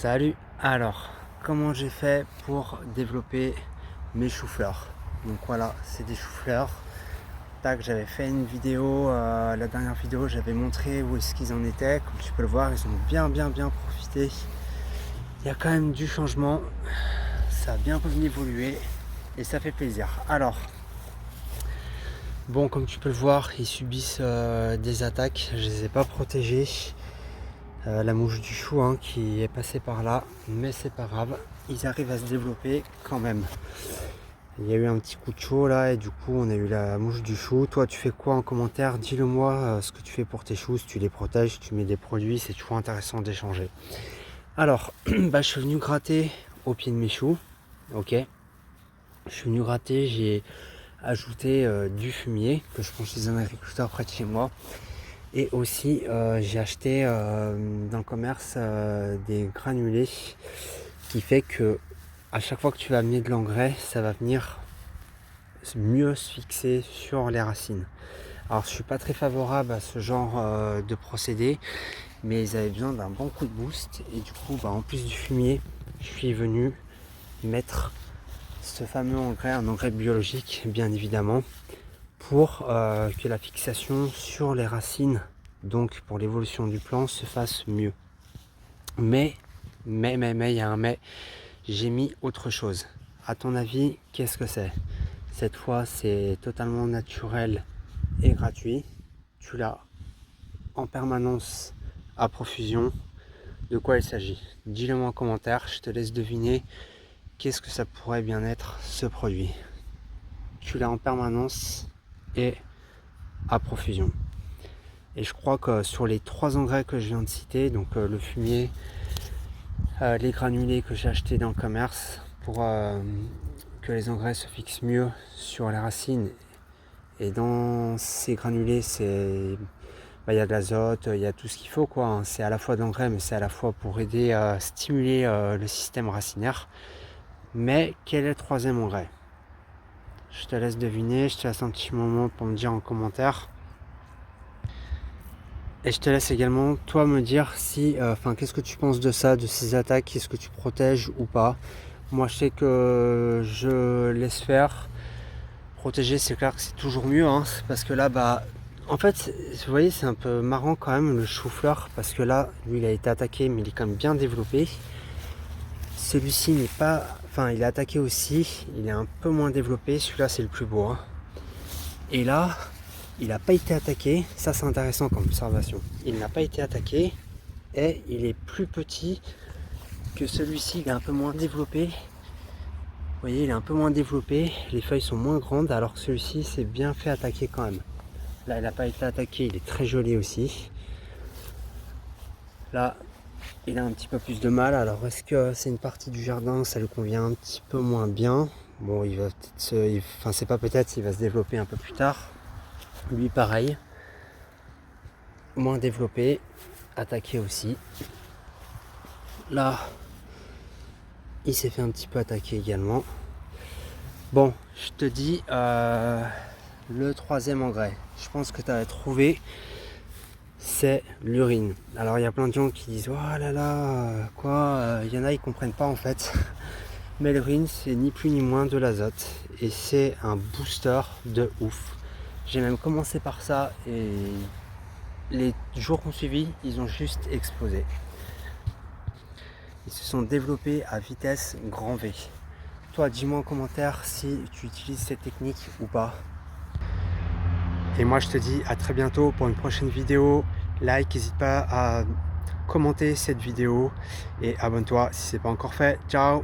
Salut! Alors, comment j'ai fait pour développer mes choux-fleurs? Donc voilà, c'est des choux-fleurs. Tac, j'avais fait une vidéo, la dernière vidéo, j'avais montré où est-ce qu'ils en étaient. Comme tu peux le voir, ils ont bien profité. Il y a quand même du changement, ça a bien évolué et ça fait plaisir. Alors, bon, comme tu peux le voir, ils subissent des attaques, je les ai pas protégés. La mouche du chou qui est passée par là, mais c'est pas grave, ils arrivent à se développer quand même. Il y a eu un petit coup de chaud là et du coup on a eu la mouche du chou. Toi tu fais quoi en commentaire? Dis-le moi ce que tu fais pour tes choux, si tu les protèges, tu mets des produits, c'est toujours intéressant d'échanger. Alors je suis venu gratter au pied de mes choux, ok. Je suis venu gratter, j'ai ajouté du fumier que je prends chez un agriculteur près de chez moi. Et aussi j'ai acheté dans le commerce des granulés qui fait que à chaque fois que tu vas amener de l'engrais, ça va venir mieux se fixer sur les racines. Alors je suis pas très favorable à ce genre de procédé, mais ils avaient besoin d'un bon coup de boost et du coup en plus du fumier, je suis venu mettre ce fameux engrais, un engrais biologique bien évidemment, pour que la fixation sur les racines, donc pour l'évolution du plant, se fasse mieux. Mais, il y a un mais, j'ai mis autre chose. À ton avis, qu'est-ce que c'est? Cette fois, c'est totalement naturel et gratuit. Tu l'as en permanence à profusion. De quoi il s'agit? Dis-le moi en commentaire, je te laisse deviner qu'est-ce que ça pourrait bien être ce produit. Tu l'as en permanence et à profusion. Et je crois que sur les 3 engrais que je viens de citer, donc le fumier, les granulés que j'ai acheté dans le commerce pour que les engrais se fixent mieux sur les racines, et dans ces granulés il y a de l'azote, il y a tout ce qu'il faut quoi. C'est à la fois de l'engrais mais c'est à la fois pour aider à stimuler le système racinaire. Mais quel est le 3e engrais? Je te laisse deviner, je te laisse un petit moment pour me dire en commentaire. Et je te laisse également toi me dire si, qu'est-ce que tu penses de ça, de ces attaques, est-ce que tu protèges ou pas. Moi je sais que je laisse faire. Protéger, c'est clair que c'est toujours mieux, parce que là en fait vous voyez c'est un peu marrant quand même le chou-fleur, parce que là lui il a été attaqué mais il est quand même bien développé. Celui-ci n'est pas, il est attaqué aussi, il est un peu moins développé, celui-là c'est le plus beau, et là il n'a pas été attaqué, ça c'est intéressant comme observation. Il n'a pas été attaqué et il est plus petit que celui-ci, il est un peu moins développé. Vous voyez, il est un peu moins développé, les feuilles sont moins grandes, alors que celui-ci s'est bien fait attaquer quand même. Là il n'a pas été attaqué, il est très joli aussi. Là il a un petit peu plus de mal, alors est-ce que c'est une partie du jardin, ça lui convient un petit peu moins bien. Bon, il va peut-être c'est pas peut-être, il va se développer un peu plus tard. Lui pareil, moins développé, attaqué aussi. Là il s'est fait un petit peu attaquer également. Bon, je te dis le 3e engrais, je pense que tu as trouvé, c'est l'urine. Alors il y a plein de gens qui disent oh là là quoi, il y en a ils comprennent pas en fait. Mais l'urine c'est ni plus ni moins de l'azote et c'est un booster de ouf. J'ai même commencé par ça et les jours qu'on suivi, ils ont juste explosé. Ils se sont développés à vitesse grand V. Toi, dis-moi en commentaire si tu utilises cette technique ou pas. Et moi, je te dis à très bientôt pour une prochaine vidéo. Like, n'hésite pas à commenter cette vidéo et abonne-toi si ce n'est pas encore fait. Ciao!